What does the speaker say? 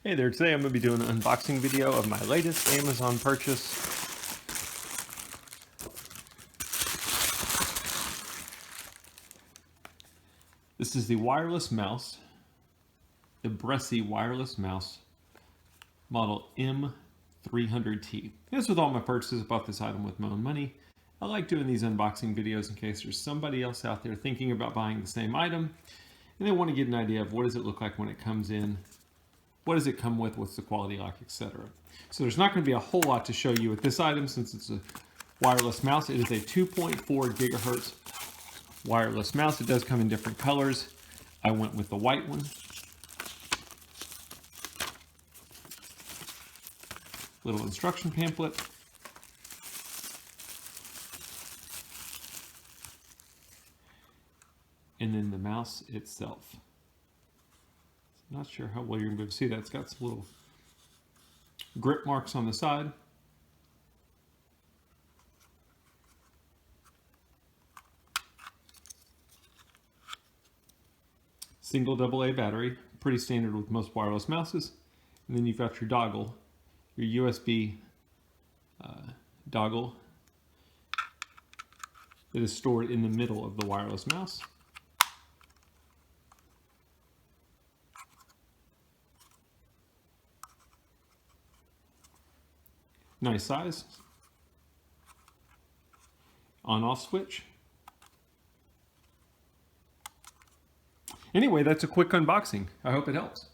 Hey there, today I'm going to be doing an unboxing video of my latest Amazon purchase. This is the wireless mouse, the BreSii wireless mouse, model M300T. As with all my purchases, I bought this item with my own money. I like doing these unboxing videos in case there's somebody else out there thinking about buying the same item, and they want to get an idea of what does it look like when it comes in. What does it come with? What's the quality like, etc. So there's not going to be a whole lot to show you with this item since it's a wireless mouse. It is a 2.4 gigahertz wireless mouse. It does come in different colors. I went with the white one. Little instruction pamphlet. And then the mouse itself. Not sure how well you're going to be able to see that. It's got some little grip marks on the side. Single AA battery, pretty standard with most wireless mouses. And then you've got your dongle, your USB dongle that is stored in the middle of the wireless mouse. Nice size. On-off switch. Anyway, that's a quick unboxing. I hope it helps.